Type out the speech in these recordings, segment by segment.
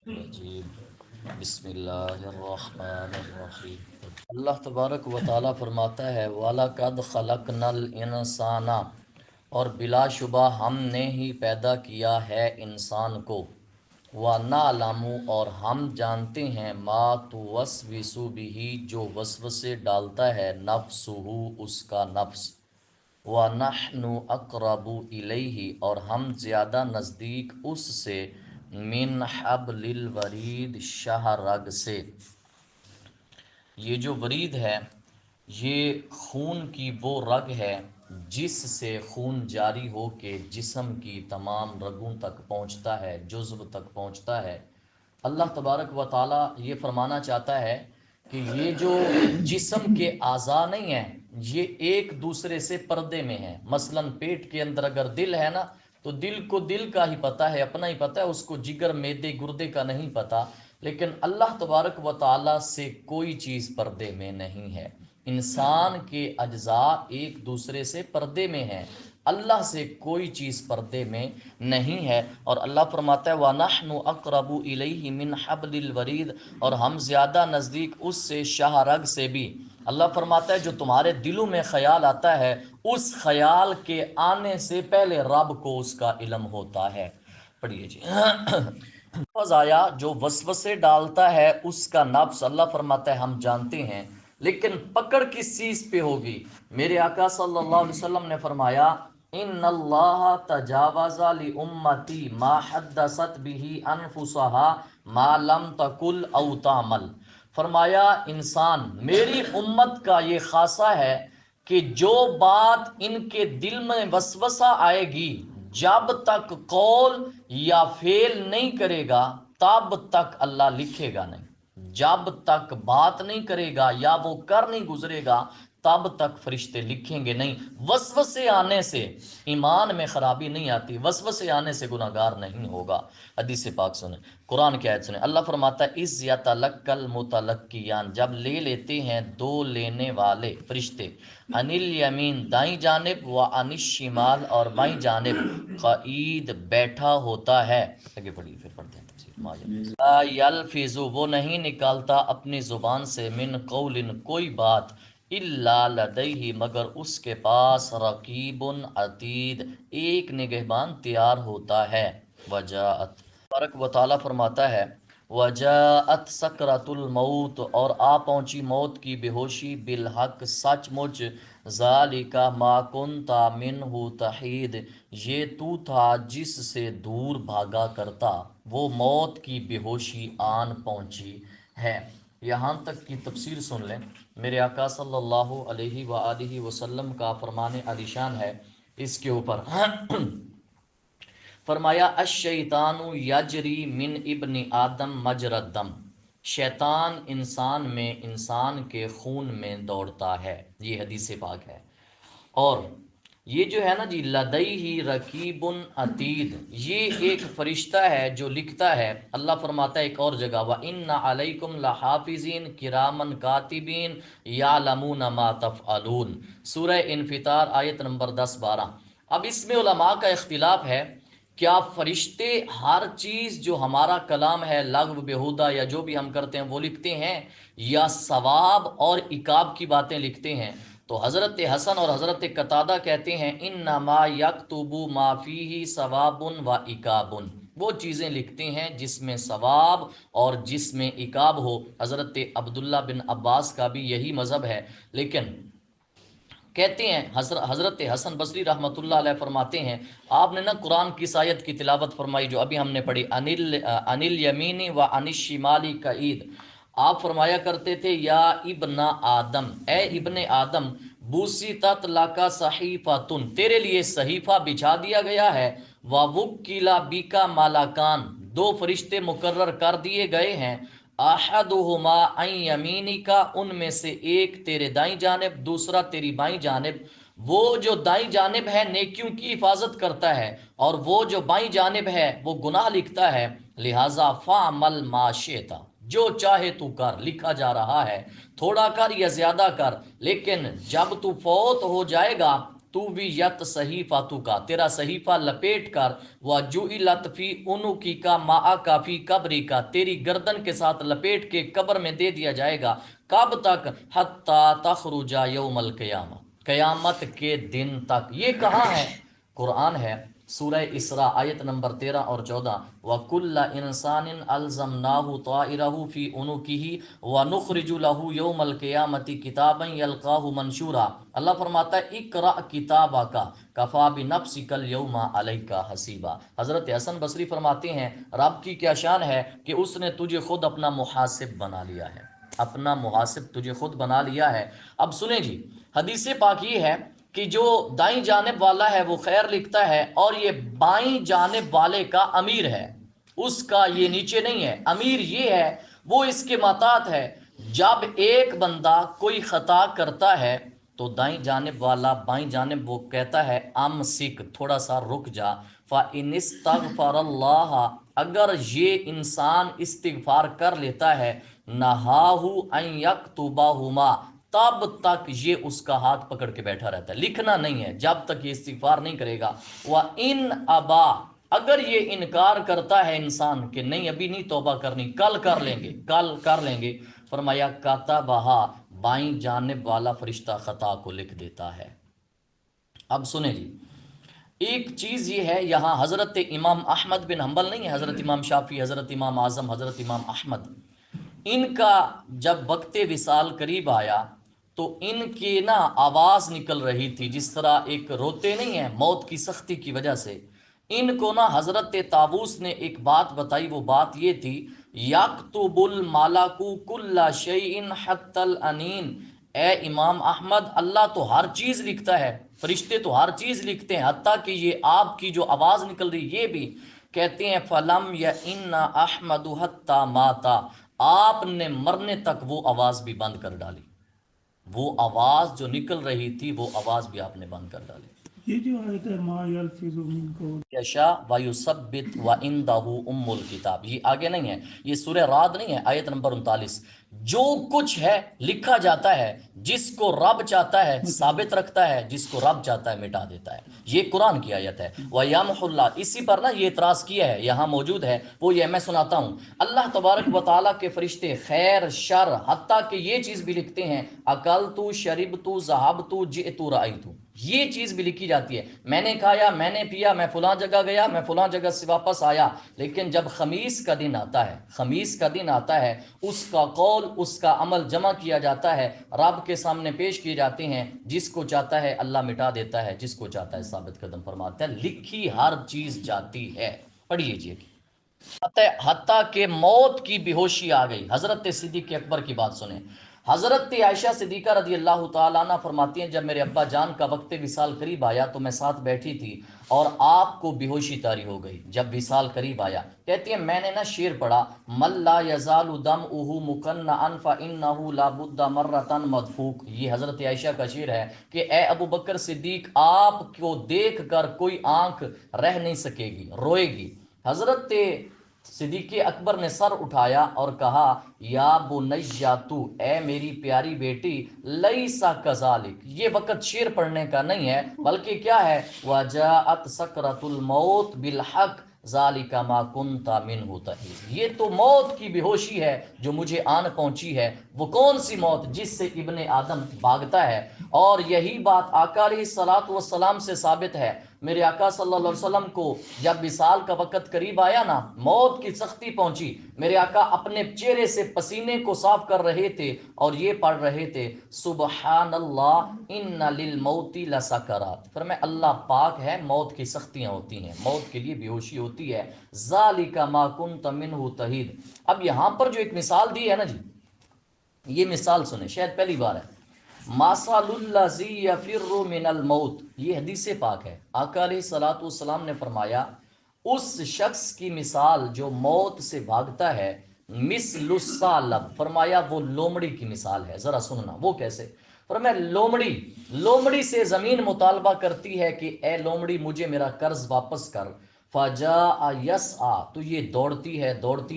الرجیم بسم اللہ الرحمن الرحیم۔ اللہ تبارک و تعالیٰ فرماتا ہے وَلَقَدْ خَلَقْنَا الْإِنسَانَ، اور بلا شبہ ہم نے ہی پیدا کیا ہے انسان کو، وَنَعْلَمُ، اور ہم جانتے ہیں مَا تُوَسْوِسُ بِهِ، جو وسوسے ڈالتا ہے نفسہ، اس کا نفس، وَنَحْنُ أَقْرَبُ إِلَيْهِ، اور ہم زیادہ نزدیک اس سے، من حبل الورید، شاہ رگ سے۔ یہ جو ورید ہے یہ خون کی وہ رگ ہے جس سے خون جاری ہو کے جسم کی تمام رگوں تک پہنچتا ہے، جزو تک پہنچتا ہے۔ اللہ تبارک و تعالی یہ فرمانا چاہتا ہے کہ یہ جو جسم کے اعضاء نہیں ہیں یہ ایک دوسرے سے پردے میں ہیں۔ مثلا پیٹ کے اندر اگر دل ہے نا تو دل کو دل کا ہی پتہ ہے، اپنا ہی پتہ ہے، اس کو جگر میدے گردے کا نہیں پتہ۔ لیکن اللہ تبارک و تعالی سے کوئی چیز پردے میں نہیں ہے۔ انسان کے اجزاء ایک دوسرے سے پردے میں ہیں، اللہ سے کوئی چیز پردے میں نہیں ہے۔ اور اللہ فرماتا ہے وَنَحْنُ أَقْرَبُ إِلَيْهِ مِنْ حَبْلِ الْوَرِيدِ، اور ہم زیادہ نزدیک اس سے، شاہ رگ سے بھی۔ اللہ فرماتا ہے جو تمہارے دلوں میں خیال آتا ہے اس خیال کے آنے سے پہلے رب کو اس کا علم ہوتا ہے۔ پڑھیے جی۔ لفظ آیا جو وسوسے ڈالتا ہے اس کا نفس، اللہ فرماتا ہے ہم جانتے ہیں، لیکن پکڑ کس چیز پہ ہوگی؟ میرے آقا صلی اللہ علیہ وسلم نے فرمایا ان اللہ تجاوز لامتی ما حدثت به انفسها ما لم تقل او تعمل۔ فرمایا انسان، میری امت کا یہ خاصہ ہے کہ جو بات ان کے دل میں وسوسہ آئے گی جب تک قول یا فعل نہیں کرے گا تب تک اللہ لکھے گا نہیں۔ جب تک بات نہیں کرے گا یا وہ کر نہیں گزرے گا تب تک فرشتے لکھیں گے نہیں۔ وسوسے آنے سے ایمان میں خرابی نہیں آتی، وسوسے آنے سے گناہگار نہیں ہوگا۔ حدیث پاک سنیں، قرآن کی آیت سنیں، اللہ فرماتا ہے اِذْ يَتَلَقَّى الْمُتَلَقِّيَانِ، جب لے لیتے ہیں دو لینے والے فرشتے، عن الیمین دائیں جانب، و عن الشمال اور بائیں جانب، قعید بیٹھا ہوتا ہے۔ آگے پڑھیے، پھر پڑھتے ہیں تفسیر۔ لا یلفظ، وہ نہیں نکالتا اپنی زبان سے، من قول، کوئی بات، الا لدیہ، مگر اس کے پاس، رقیب عتید، ایک نگہبان تیار ہوتا ہے۔ وجاءت، تبارک و تعالیٰ فرماتا ہے وجاءت سکرۃ الموت، اور آ پہنچی موت کی بے ہوشی، بالحق، سچ مچ، ذالک ما کنت منہ تحید، یہ تو تھا جس سے دور بھاگا کرتا، وہ موت کی بے ہوشی آن پہنچی ہے۔ یہاں تک کی تفسیر سن لیں۔ میرے آقا صلی اللہ علیہ وآلہ وسلم کا فرمان علی شان ہے اس کے اوپر۔ فرمایا الشیطان یجری من ابن آدم مجرى الدم، شیطان انسان میں، انسان کے خون میں دوڑتا ہے، یہ حدیث پاک ہے۔ اور یہ جو ہے نا جی لدیہ رقیب عتید، یہ ایک فرشتہ ہے جو لکھتا ہے۔ اللہ فرماتا ہے ایک اور جگہ وَإِنَّ عَلَيْكُمْ لَحَافِظِينَ كِرَامًا كَاتِبِينَ يَعْلَمُونَ مَا تَفْعَلُونَ، سورہ انفطار آیت نمبر 10-12۔ اب اس میں علماء کا اختلاف ہے، کیا فرشتے ہر چیز جو ہمارا کلام ہے لغو بیہودہ یا جو بھی ہم کرتے ہیں وہ لکھتے ہیں، یا ثواب اور عقاب کی باتیں لکھتے ہیں؟ تو حضرت حسن اور حضرت قتادہ کہتے ہیں انما یکتب ما فیہ ثواب و عقاب، وہ چیزیں لکھتے ہیں جس میں ثواب اور جس میں عقاب ہو۔ حضرت عبداللہ بن عباس کا بھی یہی مذہب ہے۔ لیکن کہتے ہیں حضرت حسن بصری رحمۃ اللہ علیہ فرماتے ہیں آپ نے نا قرآن کی آیت کی تلاوت فرمائی جو ابھی ہم نے پڑھی، عن الیمین و عن الشمال قعید، آپ فرمایا کرتے تھے یا ابن آدم، اے ابن آدم، بوسیطت لک صحیفتن، تیرے لیے صحیفہ بچھا دیا گیا ہے، ووکل بک ملکان، دو فرشتے مقرر کر دیے گئے ہیں، احدہما عن یمینک، ان میں سے ایک تیرے دائیں جانب، دوسرا تیری بائیں جانب۔ وہ جو دائیں جانب ہے نیکیوں کی حفاظت کرتا ہے اور وہ جو بائیں جانب ہے وہ گناہ لکھتا ہے، لہٰذا فعمل ما شئت، جو چاہے تو کر، لکھا جا رہا ہے، تھوڑا کر یا زیادہ کر، لیکن جب تو فوت ہو جائے گا تو بھی یت صحیفہ کا، تیرا صحیفہ لپیٹ کر، وجعلت فی عنقی کا ما کا فی قبری کا، تیری گردن کے ساتھ لپیٹ کے قبر میں دے دیا جائے گا. کب تک؟ حتی تخرج یوم القیامہ، قیامت کے دن تک. یہ کہاں ہے؟ قرآن ہے، سورہ اسراء آیت نمبر 13 اور 14. وَكُلَّ إِنسَانٍ أَلْزَمْنَاهُ طَائِرَهُ فِي عُنُقِهِ وَنُخْرِجُ لَهُ يَوْمَ الْقِيَامَةِ كِتَابًا يَلْقَاهُ مَنْشُورًا. اللہ فرماتا ہے اقرأ کتابک کفا بنفسک اليوم علیک حسیبا. حضرت حسن بصری فرماتے ہیں رب کی کیا شان ہے کہ اس نے تجھے خود اپنا محاسب بنا لیا ہے، اپنا محاسب تجھے خود بنا لیا ہے. اب سنیں جی، حدیث پاک یہ ہے کہ جو دائیں جانب والا ہے وہ خیر لکھتا ہے، اور یہ بائیں جانب والے کا امیر ہے، اس کا یہ نیچے نہیں ہے. امیر یہ ہے، وہ اس کے محتاط ہے. جب ایک بندہ کوئی خطا کرتا ہے تو دائیں جانب والا بائیں جانب وہ کہتا ہے امسک، تھوڑا سا رک جا. فَإِنِ اسْتَغْفَرَ اللَّهَ، اگر یہ انسان استغفار کر لیتا ہے، نَهَاهُ أَن يَكْتُبَهُمَا، تب تک یہ اس کا ہاتھ پکڑ کے بیٹھا رہتا ہے، لکھنا نہیں ہے جب تک یہ استغفار نہیں کرے گا. وَإِنْ أَبَى، اگر یہ انکار کرتا ہے انسان کہ نہیں ابھی نہیں توبہ کرنی، کل کر لیں گے، کل کر لیں گے، فرمایا کَتَبَهَا، بائیں جانب والا فرشتہ خطا کو لکھ دیتا ہے. اب سنیں جی، ایک چیز یہ ہے، یہاں حضرت امام احمد بن حنبل نہیں ہے، حضرت امام شافعی، حضرت امام اعظم، حضرت امام احمد، ان کا جب وقت وصال قریب آیا تو ان کی نا آواز نکل رہی تھی، جس طرح ایک روتے نہیں ہیں موت کی سختی کی وجہ سے. ان کو نا حضرت طاووس نے ایک بات بتائی، وہ بات یہ تھی یکتب الملک کل شیء حتی الانین. اے امام احمد، اللہ تو ہر چیز لکھتا ہے، فرشتے تو ہر چیز لکھتے ہیں، حتیٰ کہ یہ آپ کی جو آواز نکل رہی یہ بھی. کہتے ہیں فلم یئن احمد حتی ماتا، آپ نے مرنے تک وہ آواز بھی بند کر ڈالی، وہ آواز جو نکل رہی تھی وہ آواز بھی آپ نے بند کر ڈالی. یہ جو آیت ہے ما یلفظ من قول یشا ویثبت وعندہ ام الکتاب، یہ آگے نہیں ہے، یہ سورہ رعد نہیں ہے، آیت نمبر 39. جو کچھ ہے لکھا جاتا ہے، جس کو رب چاہتا ہے ثابت رکھتا ہے، جس کو رب چاہتا ہے مٹا دیتا ہے. یہ قرآن کی آیت ہے. وَيَمْحُ اللَّهُ، اسی پر نا یہ اعتراض کیا ہے، یہاں موجود ہے، وہ یہ میں سناتا ہوں. اللہ تبارک و تعالیٰ کے فرشتے خیر شر حتیٰ کہ یہ چیز بھی لکھتے ہیں اکلتُ شربتُ ذہبتُ جئتُ رأیتُ، یہ چیز بھی لکھی جاتی ہے، میں نے کھایا، میں نے پیا، میں فلاں جگہ گیا، میں فلاں جگہ سے واپس آیا. لیکن جب خمیس کا دن آتا ہے، خمیس کا دن آتا ہے، اس کا قول اس کا عمل جمع کیا جاتا ہے، رب کے سامنے پیش کیے جاتے ہیں. جس کو چاہتا ہے اللہ مٹا دیتا ہے، جس کو چاہتا ہے ثابت قدم فرماتا ہے. لکھی ہر چیز جاتی ہے. پڑھیے جی، حتیٰ کہ موت کی بے ہوشی آ گئی. حضرت صدیق اکبر کی بات سنیں. حضرت عائشہ صدیقہ رضی اللہ تعالیٰ عنہ فرماتی ہیں جب میرے ابا جان کا وقت وصال قریب آیا تو میں ساتھ بیٹھی تھی اور آپ کو بے ہوشی طاری ہو گئی. جب وصال قریب آیا کہتی ہیں میں نے نا شعر پڑھا من لا یزال دمعہ مکنعا فانہ لا بد مرۃ مدفوق. یہ حضرت عائشہ کا شعر ہے کہ اے ابو بکر صدیق، آپ کو دیکھ کر کوئی آنکھ رہ نہیں سکے گی، روئے گی. حضرت صدیق اکبر نے سر اٹھایا اور کہا یا بنیاتو، اے میری پیاری بیٹی، لیسا کذالک، یہ وقت شعر پڑھنے کا نہیں ہے بلکہ کیا ہے وجاءت سکرۃ الموت بالحق ذالک ما کنت منہ تحید. یہ تو موت کی بے ہوشی ہے جو مجھے آن پہنچی ہے. وہ کون سی موت؟ جس سے ابن آدم بھاگتا ہے. اور یہی بات آقا علیہ الصلوۃ والسلام سے ثابت ہے. میرے آقا صلی اللہ علیہ وسلم کو جب وصال کا وقت قریب آیا نا، موت کی سختی پہنچی، میرے آقا اپنے چہرے سے پسینے کو صاف کر رہے تھے اور یہ پڑھ رہے تھے سبحان اللہ ان للموت لسکرات. فرمایا اللہ پاک ہے، موت کی سختیاں ہوتی ہیں، موت کے لیے بے ہوشی ہوتی ہے. ذالک ما کنت منہ تحید. اب یہاں پر جو ایک مثال دی ہے نا جی، یہ مثال سنیں، شاید پہلی بار ہے. مَثَلُ الَّذِي يَفِرُّ مِنَ الْمَوْتِ، یہ حدیث پاک ہے. آقا علیہ الصلوۃ والسلام نے فرمایا اس شخص کی مثال جو موت سے بھاگتا ہے مثل الثعلب، فرمایا وہ لومڑی کی مثال ہے. ذرا سننا وہ کیسے. فرمایا لومڑی سے زمین مطالبہ کرتی ہے کہ اے لومڑی مجھے میرا قرض واپس کر. فجاء یسعی، تو یہ دوڑتی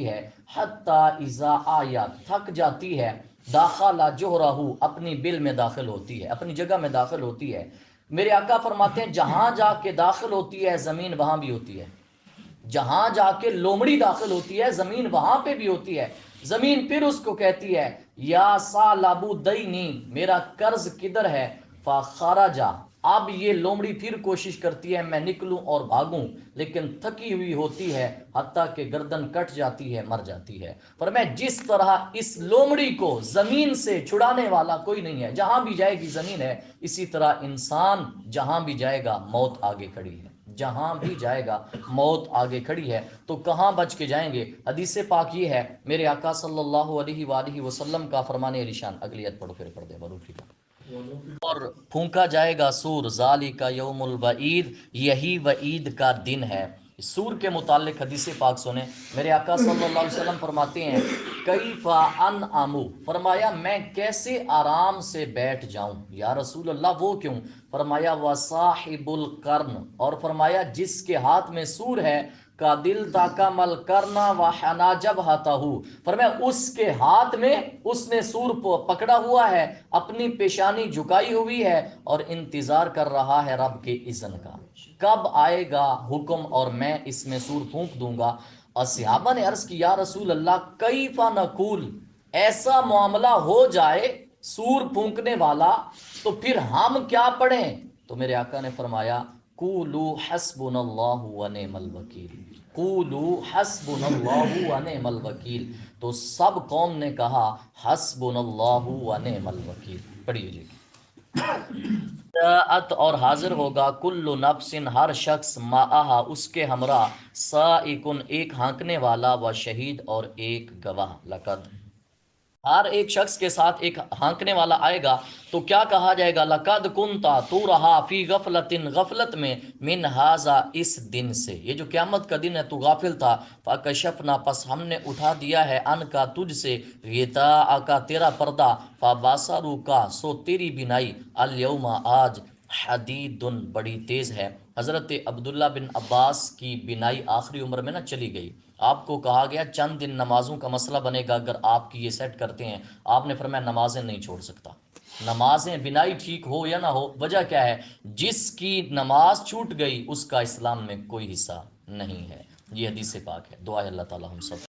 ہے حتی اذا آیات، تھک جاتی ہے. داخلہ جوہرہ، اپنی بل میں داخل ہوتی ہے، اپنی جگہ میں داخل ہوتی ہے. میرے آقا فرماتے ہیں جہاں جا کے داخل ہوتی ہے زمین وہاں بھی ہوتی ہے، جہاں جا کے لومڑی داخل ہوتی ہے زمین وہاں پہ بھی ہوتی ہے۔ زمین پھر اس کو کہتی ہے یا سالبو دینی، میرا قرض کدھر ہے؟ فخرجا، اب یہ لومڑی پھر کوشش کرتی ہے میں نکلوں اور بھاگوں، لیکن تھکی ہوئی ہوتی ہے حتیٰ کہ گردن کٹ جاتی ہے، مر جاتی ہے۔ پر میں جس طرح اس لومڑی کو زمین سے چھڑانے والا کوئی نہیں ہے، جہاں بھی جائے گی زمین ہے، اسی طرح انسان جہاں بھی جائے گا موت آگے کھڑی ہے، جہاں بھی جائے گا موت آگے کھڑی ہے، تو کہاں بچ کے جائیں گے؟ حدیث پاک یہ ہے، میرے آقا صلی اللہ علیہ وآلہ وسلم کا فرمان علیشان، اگلی آیت پڑھو پھر پڑھ دے بروفی کا، اور پھونکا جائے گا سور، ذالک یوم الوعید، یہی وعید کا دن ہے۔ سور کے متعلق حدیث پاک سنیں، میرے آقا صلی اللہ علیہ وسلم فرماتے ہیں کیف انعم، فرمایا میں کیسے آرام سے بیٹھ جاؤں یا رسول اللہ، وہ کیوں؟ فرمایا وصاحب القرن، اور فرمایا جس کے ہاتھ میں سور ہے، کا دل تاکا مل کرنا و حناجب ہاتھا، فرمایا اس کے ہاتھ میں اس نے سور پکڑا ہوا ہے، اپنی پیشانی جھکائی ہوئی ہے اور انتظار کر رہا ہے رب کے اذن کا، کب آئے گا حکم اور میں اس میں سور پھونک دوں گا۔ اور صحابہ نے عرض کی یا رسول اللہ کیف نقول، ایسا معاملہ ہو جائے سور پھونکنے والا تو پھر ہم کیا پڑھیں؟ تو میرے آقا نے فرمایا قولوا حسبنا اللہ ونعم الوکیل، قولوا حسبنا اللہ ونعم الوکیل، تو سب قوم نے کہا حسبنا اللہ ونعم الوکیل۔ پڑھیے جی، جاءت، اور حاضر ہوگا کل نفس، ہر شخص، معہا، اس کے ہمراہ، سائقن، ایک ہانکنے والا، و شہید، اور ایک گواہ، لقد، ہر ایک شخص کے ساتھ ایک ہانکنے والا آئے گا، تو کیا کہا جائے گا؟ لقد کنتا، تو رہا، فی غفلت، غفلت میں، من ھذا، اس دن سے، یہ جو قیامت کا دن ہے تو غافل تھا، فکشفنا، پس ہم نے اٹھا دیا ہے، ان کا، تجھ سے، غطاءک، تیرا پردہ، فبصرک، سو تیری بینائی، الیوم، آج، حدید، بڑی تیز ہے۔ حضرت عبداللہ بن عباس کی بینائی آخری عمر میں نہ چلی گئی، آپ کو کہا گیا چند دن نمازوں کا مسئلہ بنے گا اگر آپ کی یہ سیٹ کرتے ہیں، آپ نے فرمایا نمازیں نہیں چھوڑ سکتا، نمازیں بینائی ٹھیک ہو یا نہ ہو، وجہ کیا ہے؟ جس کی نماز چھوٹ گئی اس کا اسلام میں کوئی حصہ نہیں ہے۔ یہ حدیث پاک ہے، دعا ہے اللہ تعالی ہم سب